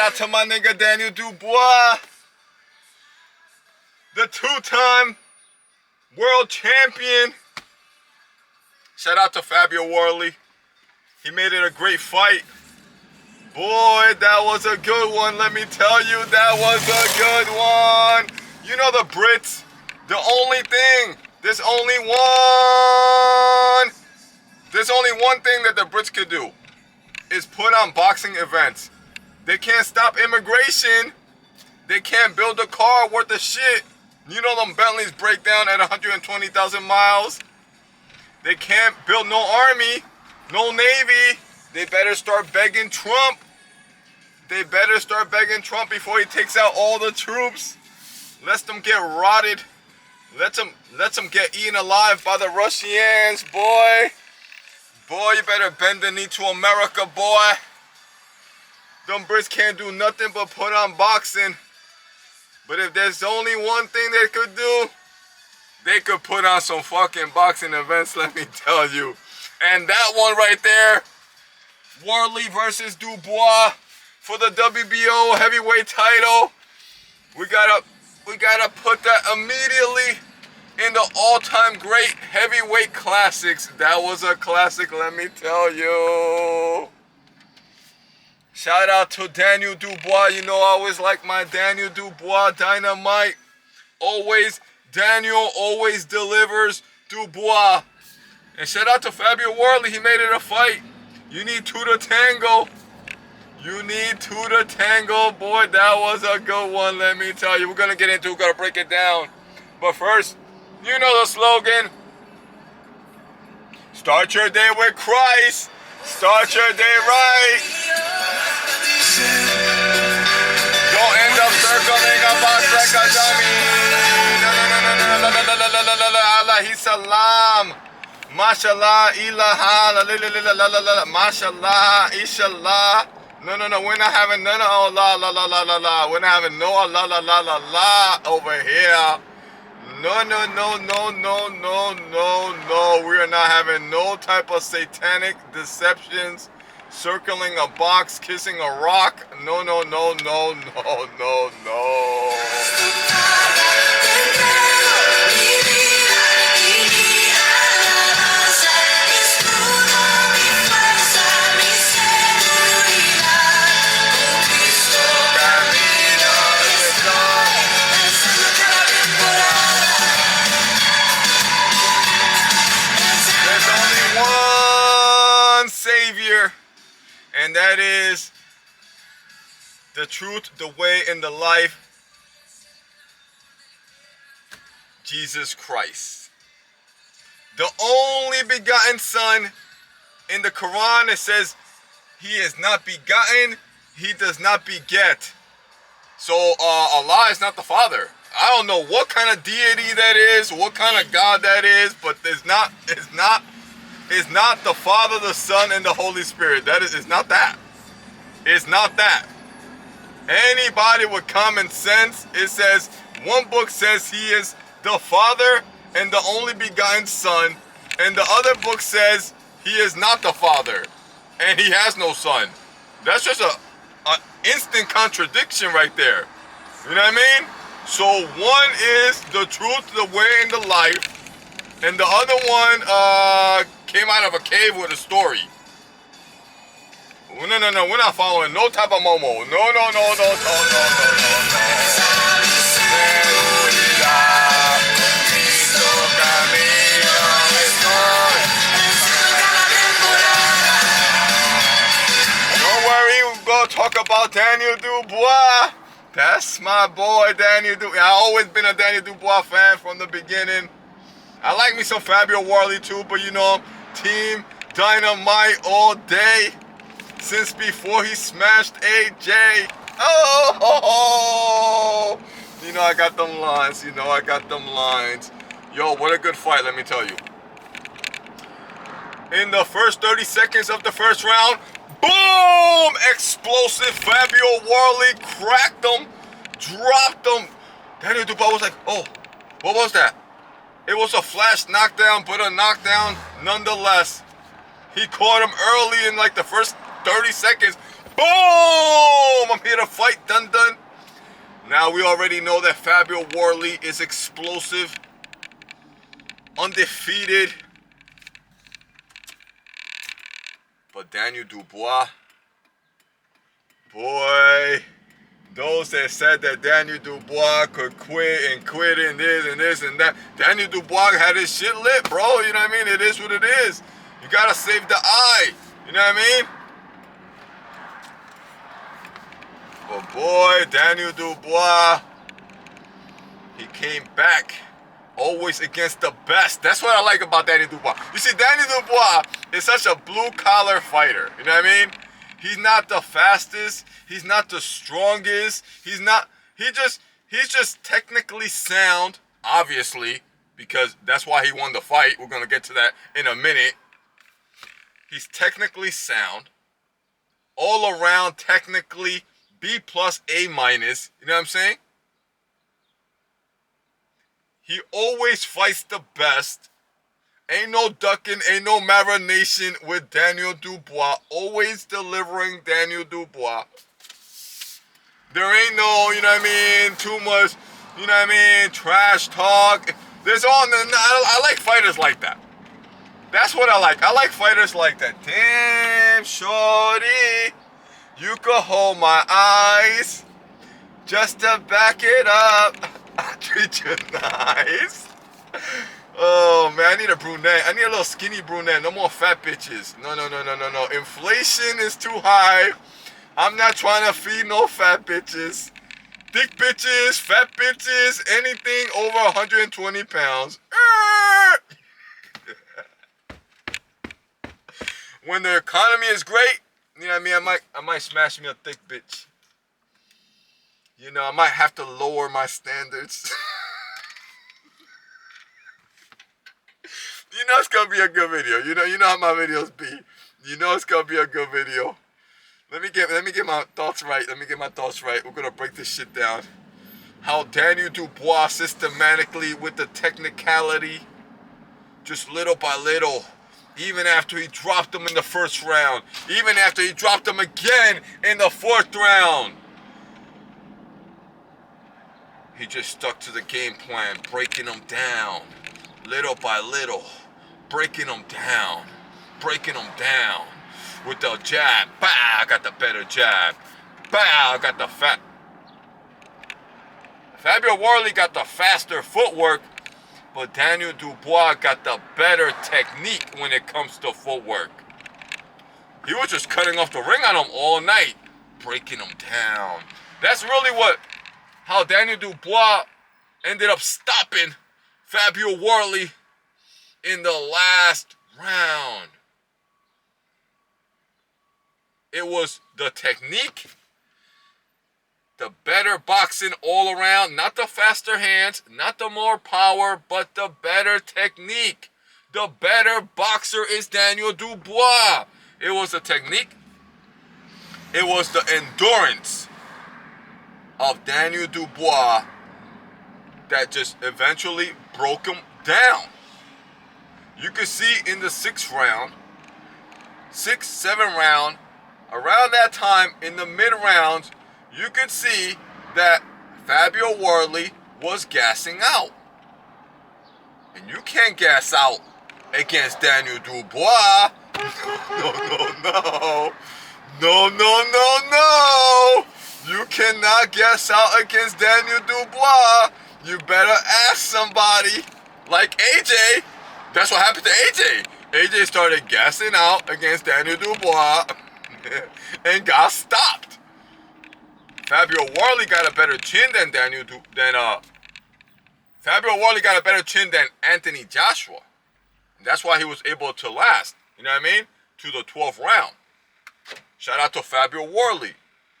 out to my nigga Daniel Dubois, the two-time world champion. Shout out to Fabio Wardley. He made it a great fight. Boy, that was a good one. Let me tell you, that was a good one. You know the Brits, the only thing, there's only one thing that the Brits could do is put on boxing events. They can't stop immigration. They can't build a car worth of shit. You know them Bentleys break down at 120,000 miles. They can't build no army, no navy. They better start begging Trump. They better start begging Trump before he takes out all the troops. Let them get rotted. Let them get eaten alive by the Russians, boy. Boy, you better bend the knee to America, boy. Them Brits can't do nothing but put on boxing. But if there's only one thing they could do, they could put on some fucking boxing events, let me tell you. And that one right there, Wardley versus Dubois for the WBO heavyweight title. We gotta put that immediately in the all-time great heavyweight classics. That was a classic, let me tell you. Shout out to Daniel Dubois. You know I always like my Daniel Dubois dynamite. Always, Daniel always delivers Dubois. And shout out to Fabio Wardley. He made it a fight. You need two to tango. You need two to tango. Boy, that was a good one, let me tell you. We're going to get into it. We're going to break it down. But first, you know the slogan. Start your day with Christ. Start your day right. Don't end up circling a box like a dummy. Allahi salam. Mashallah, ilaha, mashallah, inshallah. No, we're not having none of Allah, la. We're not having no Allah, la over here. No. We are not having no type of satanic deceptions, circling a box, kissing a rock. No. And that is the truth, the way, and the life, Jesus Christ. The only begotten Son. In the Quran it says he is not begotten, he does not beget. So Allah is not the Father. I don't know what kind of deity that is, what kind of God that is, but it's not the Father, the Son, and the Holy Spirit. It's not that. It's not that. Anybody with common sense, it says, one book says he is the Father and the only begotten Son, and the other book says he is not the Father and he has no Son. That's just an instant contradiction right there. You know what I mean? So one is the truth, the way, and the life, and the other one came out of a cave with a story. No, we're not following no type of Momo. No. Don't worry, we're going to talk about Daniel Dubois. That's my boy, Daniel Dubois. I've always been a Daniel Dubois fan from the beginning. I like me some Fabio Wardley too, but you know, Team Dynamite all day since before he smashed AJ. Oh, you know I got them lines. Yo, what a good fight, let me tell you. In the first 30 seconds of the first round, boom! Explosive Fabio Wardley cracked him, dropped him. Daniel Dubois was like, oh, what was that? It was a flash knockdown, but a knockdown nonetheless. He caught him early in like the first 30 seconds. Boom! I'm here to fight, dun dun. Now we already know that Fabio Wardley is explosive, undefeated. But Daniel Dubois, boy, those that said that Daniel Dubois could quit and this and that. Daniel Dubois had his shit lit, bro. You know what I mean? It is what it is. You gotta save the eye. You know what I mean? But boy, Daniel Dubois, he came back always against the best. That's what I like about Daniel Dubois. You see, Daniel Dubois is such a blue-collar fighter. You know what I mean? He's not the fastest. He's not the strongest. He's just technically sound, obviously, because that's why he won the fight. We're going to get to that in a minute. He's technically sound. All around, technically, B+, A-. You know what I'm saying? He always fights the best. Ain't no ducking, ain't no marination with Daniel Dubois. Always delivering Daniel Dubois. There ain't no, you know what I mean, too much, you know what I mean, trash talk. I like fighters like that. That's what I like. I like fighters like that. Damn, shorty, you could hold my eyes just to back it up. I treat you nice. Oh man, I need a brunette. I need a little skinny brunette. No more fat bitches. No. Inflation is too high. I'm not trying to feed no fat bitches. Thick bitches, fat bitches, anything over 120 pounds. When the economy is great, you know what I mean? I might smash me a thick bitch. You know, I might have to lower my standards. You know it's gonna be a good video. You know how my videos be. You know it's gonna be a good video. Let me get my thoughts right. We're gonna break this shit down. How Daniel Dubois systematically with the technicality, just little by little, even after he dropped him in the first round, even after he dropped him again in the fourth round, he just stuck to the game plan, breaking him down, little by little, breaking him down, with the jab. Bah, I got the better jab. Bah, I got the Fabio Wardley got the faster footwork, but Daniel Dubois got the better technique when it comes to footwork. He was just cutting off the ring on him all night, breaking him down. That's really how Daniel Dubois ended up stopping Fabio Wardley in the last round. It was the technique, the better boxing all around, not the faster hands, not the more power, but the better technique. The better boxer is Daniel Dubois. It was the technique. It was the endurance of Daniel Dubois that just eventually broke him down. You could see in the 6th round, 7 round, around that time in the mid-rounds, you could see that Fabio Wardley was gassing out. And you can't gas out against Daniel Dubois. No. You cannot gas out against Daniel Dubois. You better ask somebody like AJ. That's what happened to AJ. AJ started gassing out against Daniel Dubois and got stopped. Fabio Wardley got a better chin than Fabio Wardley got a better chin than Anthony Joshua. And that's why he was able to last, you know what I mean, to the 12th round. Shout out to Fabio Wardley.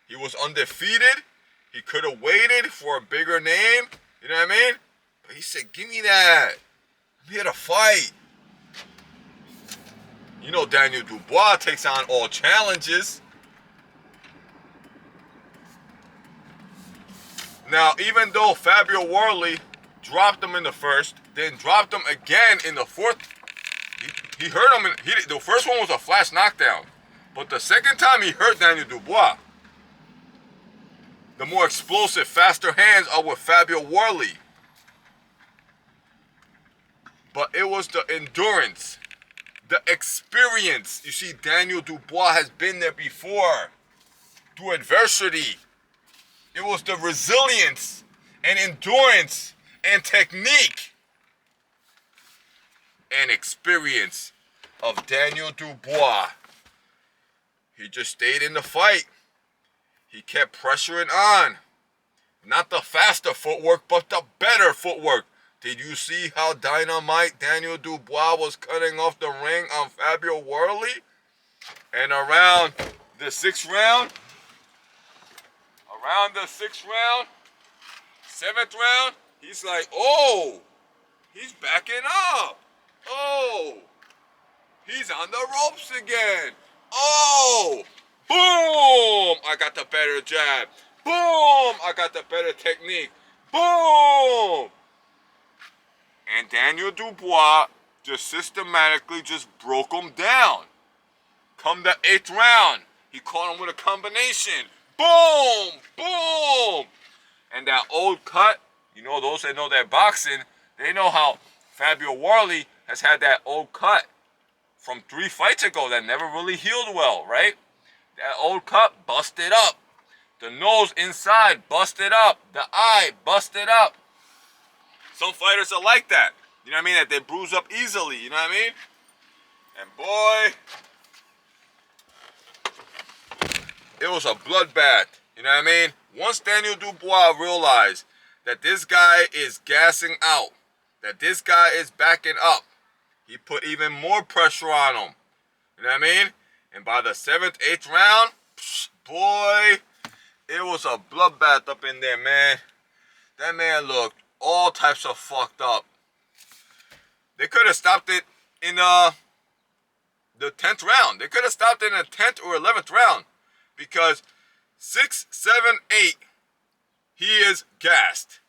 He was undefeated. He could have waited for a bigger name, you know what I mean? But he said, give me that. I'm here to fight. You know Daniel Dubois takes on all challenges. Now, even though Fabio Wardley dropped him in the first, then dropped him again in the fourth, he hurt him. The first one was a flash knockdown. But the second time he hurt Daniel Dubois. The more explosive, faster hands are with Fabio Wardley. But it was the endurance, the experience. You see, Daniel Dubois has been there before through adversity. It was the resilience and endurance and technique and experience of Daniel Dubois. He just stayed in the fight. He kept pressuring on. Not the faster footwork, but the better footwork. Did you see how dynamite Daniel Dubois was cutting off the ring on Fabio Wardley? And around the 6th round, 7th round, he's like, oh, he's backing up. Oh, he's on the ropes again. Oh, boom, I got the better jab. Boom, I got the better technique. Boom. And Daniel Dubois just systematically just broke him down. Come the 8th round, he caught him with a combination. Boom, boom. And that old cut, you know, those that know their boxing, they know how Fabio Wardley has had that old cut from 3 fights ago that never really healed well, right? That old cut busted up. The nose inside busted up. The eye busted up. Some fighters are like that. You know what I mean? That they bruise up easily. You know what I mean? And boy, it was a bloodbath. You know what I mean? Once Daniel Dubois realized that this guy is gassing out, that this guy is backing up, he put even more pressure on him. You know what I mean? And by the 7th, 8th round, boy, it was a bloodbath up in there, man. That man looked all types of fucked up. They could have stopped it in the 10th round. They could have stopped it in the 10th or 11th round. Because 6, 7, 8, he is gassed.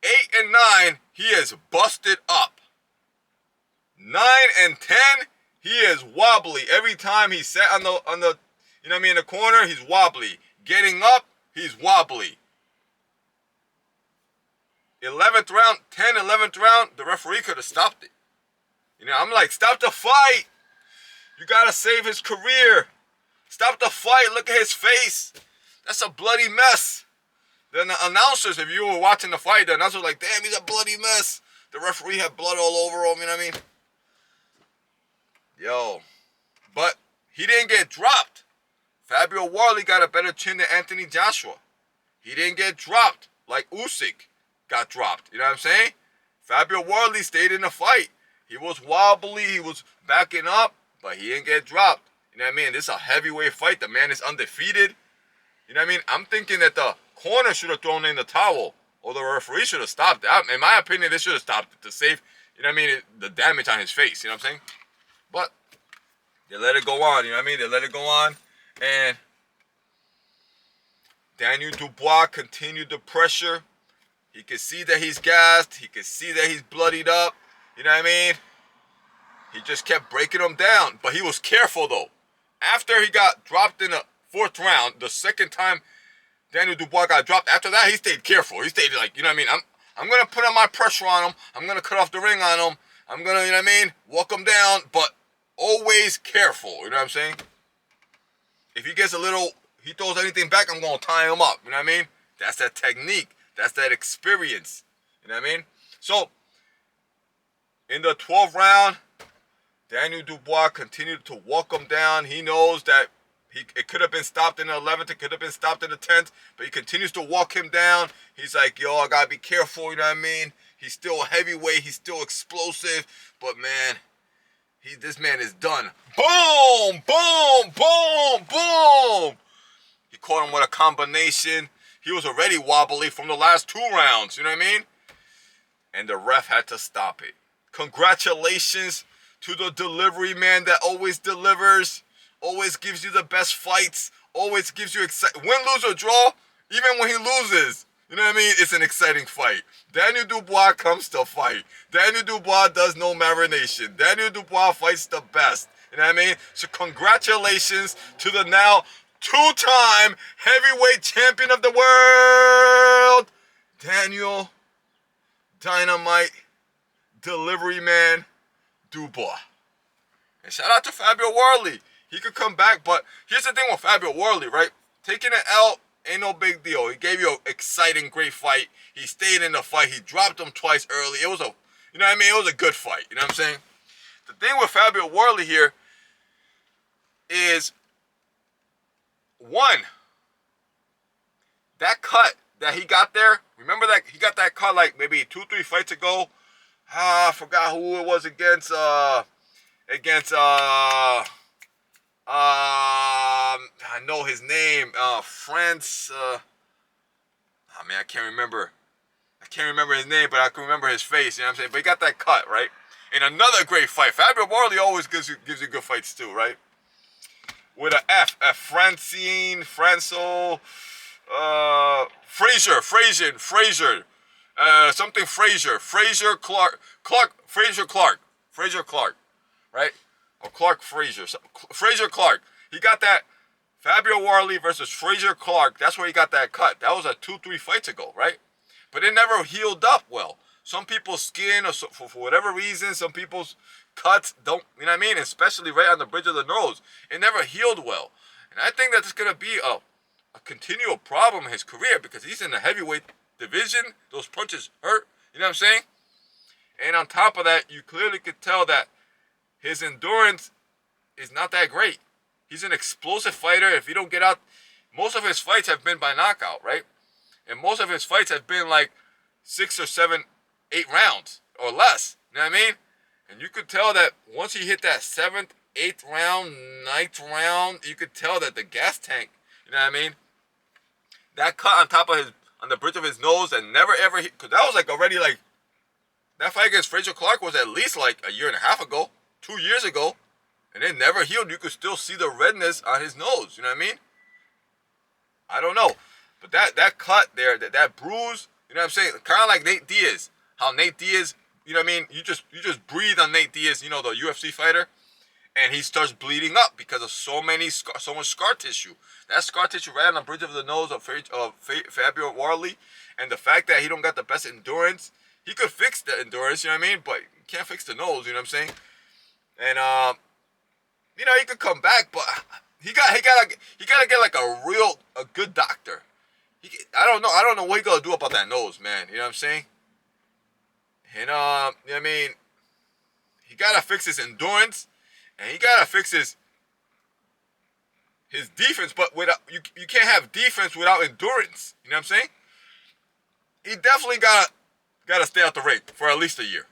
8 and 9, he is busted up. 9 and 10, he is wobbly. Every time he sat on the you know what I mean, in the corner, he's wobbly. Getting up, he's wobbly. 11th round, 10, 11th round, the referee could have stopped it. You know, I'm like, stop the fight. You gotta save his career. Stop the fight. Look at his face. That's a bloody mess. Then the announcers, if you were watching the fight, the announcers were like, damn, he's a bloody mess. The referee had blood all over him, you know what I mean? Yo. But he didn't get dropped. Fabio Wardley got a better chin than Anthony Joshua. He didn't get dropped like Usyk got dropped. You know what I'm saying? Fabio Wardley stayed in the fight. He was wobbly. He was backing up, but he didn't get dropped. You know what I mean? This is a heavyweight fight. The man is undefeated. You know what I mean? I'm thinking that the corner should have thrown in the towel, or the referee should have stopped it. In my opinion, they should have stopped it to save, you know what I mean, the damage on his face. You know what I'm saying? But they let it go on. You know what I mean? They let it go on. And Daniel Dubois continued the pressure. He could see that he's gassed. He could see that he's bloodied up. You know what I mean? He just kept breaking him down. But he was careful, though. After he got dropped in the 4th round, the second time Daniel Dubois got dropped, after that, he stayed careful. He stayed like, you know what I mean? I'm going to put on my pressure on him. I'm going to cut off the ring on him. I'm going to, you know what I mean, walk him down. But always careful. You know what I'm saying? If he gets a little, he throws anything back, I'm going to tie him up. You know what I mean? That's that technique. That's that experience. You know what I mean? So, in the 12th round, Daniel Dubois continued to walk him down. He knows that it could have been stopped in the 11th. It could have been stopped in the 10th. But he continues to walk him down. He's like, yo, I got to be careful. You know what I mean? He's still a heavyweight. He's still explosive. But, man, this man is done. Boom! Boom! Boom! Boom! He caught him with a combination. He was already wobbly from the last 2 rounds. You know what I mean? And the ref had to stop it. Congratulations to the delivery man that always delivers. Always gives you the best fights. Always gives you excitement. Win, lose, or draw. Even when he loses. You know what I mean? It's an exciting fight. Daniel Dubois comes to fight. Daniel Dubois does no marination. Daniel Dubois fights the best. You know what I mean? So congratulations to the now two-time heavyweight champion of the world, Daniel Dynamite Delivery Man Dubois. And shout out to Fabio Wardley. He could come back, but here's the thing with Fabio Wardley, right? Taking an L ain't no big deal. He gave you an exciting, great fight. He stayed in the fight. He dropped him twice early. It was a, you know what I mean? It was a good fight. You know what I'm saying? The thing with Fabio Wardley here is, one, that cut that he got there. Remember that he got that cut like maybe 2-3 fights ago. I forgot who it was against. I know his name. France. Oh man, I can't remember. I can't remember his name, but I can remember his face. You know what I'm saying? But he got that cut, right? And another great fight. Fabio Wardley always gives you good fights too, right? With an F, Francine, Franco, Fraser, something Fraser, Fraser Clark, right? Or Clark Fraser, Fraser Clark. He got that Fabio Wardley versus Fraser Clark. That's where he got that cut. That was 2-3 fights ago, right? But it never healed up well. Some people's skin, or for whatever reason, some people's cuts don't, you know what I mean? Especially right on the bridge of the nose. It never healed well. And I think that's going to be a continual problem in his career because he's in the heavyweight division. Those punches hurt. You know what I'm saying? And on top of that, you clearly could tell that his endurance is not that great. He's an explosive fighter. If you don't get out, most of his fights have been by knockout, right? And most of his fights have been like 6 or 7, 8 rounds or less. You know what I mean? And you could tell that once he hit that 7th, 8th round, 9th round, you could tell that the gas tank, you know what I mean? That cut on top of his, on the bridge of his nose and never ever hit, because that was like already like, that fight against Fraser Clark was at least like a year and a half ago, 2 years ago, and it never healed. You could still see the redness on his nose, you know what I mean? I don't know. But that cut there, that bruise, you know what I'm saying? Kind of like Nate Diaz. How Nate Diaz, you know what I mean? You just breathe on Nate Diaz, you know, the UFC fighter, and he starts bleeding up because of so much scar tissue. That scar tissue right on the bridge of the nose of Fabio Wardley, and the fact that he don't got the best endurance, he could fix the endurance, you know what I mean? But he can't fix the nose, you know what I'm saying? And you know, he could come back, but he gotta get like a good doctor. I don't know what he gonna do about that nose, man. You know what I'm saying? And you know what I mean? He gotta fix his endurance, and he gotta fix his defense. But without you can't have defense without endurance. You know what I'm saying? He definitely gotta stay out the ring for at least a year.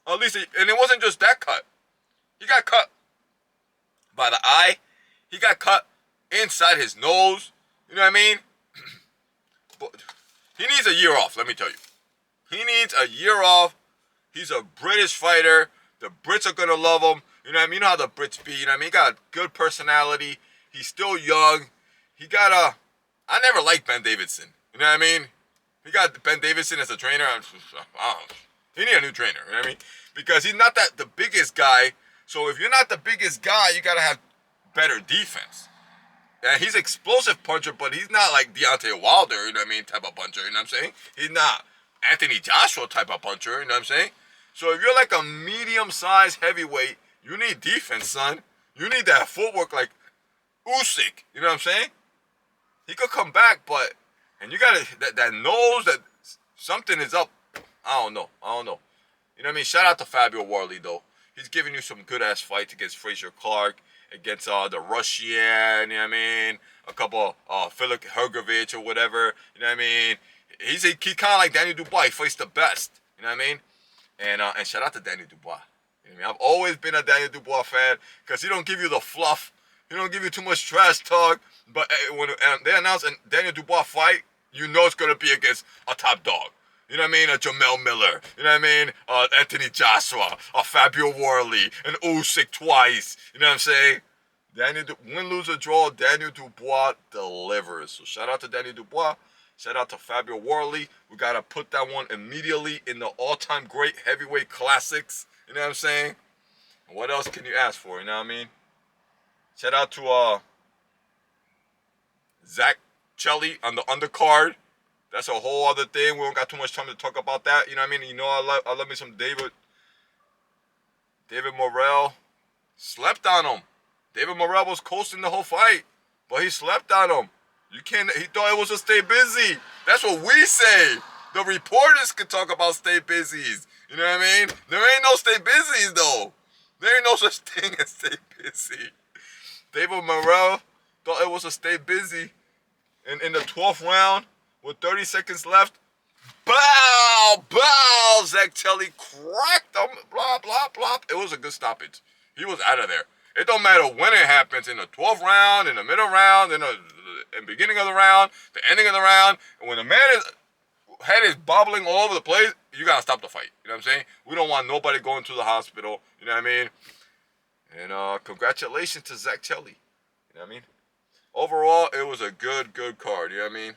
And it wasn't just that cut. He got cut by the eye. He got cut inside his nose. You know what I mean? But he needs a year off, let me tell you. He needs a year off. He's a British fighter. The Brits are going to love him. You know what I mean? You know how the Brits be. You know what I mean? He got a good personality. He's still young. I never liked Ben Davidson. You know what I mean? He got Ben Davidson as a trainer. He need a new trainer. You know what I mean? Because he's not the biggest guy. So if you're not the biggest guy, you got to have better defense. And he's an explosive puncher, but he's not like Deontay Wilder, you know what I mean, type of puncher, you know what I'm saying? He's not Anthony Joshua type of puncher, you know what I'm saying? So if you're like a medium-sized heavyweight, you need defense, son. You need that footwork like Usyk, you know what I'm saying? He could come back, but, and you got that nose, that something is up. I don't know. You know what I mean? Shout out to Fabio Wardley, though. He's giving you some good-ass fights against Fraser Clark, against the Russian, you know what I mean? A couple Filip Hrgovic or whatever, you know what I mean? He's kind of like Daniel Dubois. He fights the best, you know what I mean? And shout out to Daniel Dubois. You know what I mean? I've always been a Daniel Dubois fan because he don't give you the fluff. He don't give you too much trash talk. But when they announce a Daniel Dubois fight, you know it's going to be against a top dog. You know what I mean? A Jamel Miller. You know what I mean? Anthony Joshua. A Fabio Wardley. An Usyk twice. You know what I'm saying? Win, lose, or draw, Daniel Dubois delivers. So shout out to Daniel Dubois. Shout out to Fabio Wardley. We got to put that one immediately in the all-time great heavyweight classics. You know what I'm saying? What else can you ask for? You know what I mean? Shout out to Zach Chelly on the undercard. That's a whole other thing. We don't got too much time to talk about that. You know what I mean? You know I love me some David Morrell. Slept on him. David Morrell was coasting the whole fight, but he slept on him. He thought it was a stay busy. That's what we say. The reporters could talk about stay busies. You know what I mean? There ain't no stay busies though. There ain't no such thing as stay busy. David Morrell thought it was a stay busy. And in the 12th round, with 30 seconds left, bow! Zach Chelly cracked him, blah, blah, blah. It was a good stoppage. He was out of there. It don't matter when it happens, in the 12th round, in the middle round, in the beginning of the round, the ending of the round. And when the man's head is bobbling all over the place, you got to stop the fight. You know what I'm saying? We don't want nobody going to the hospital. You know what I mean? And congratulations to Zach Chelly. You know what I mean? Overall, it was a good card. You know what I mean?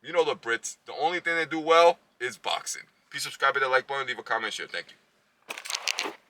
You know the Brits. The only thing they do well is boxing. Please subscribe, hit that like button, leave a comment, share. Thank you.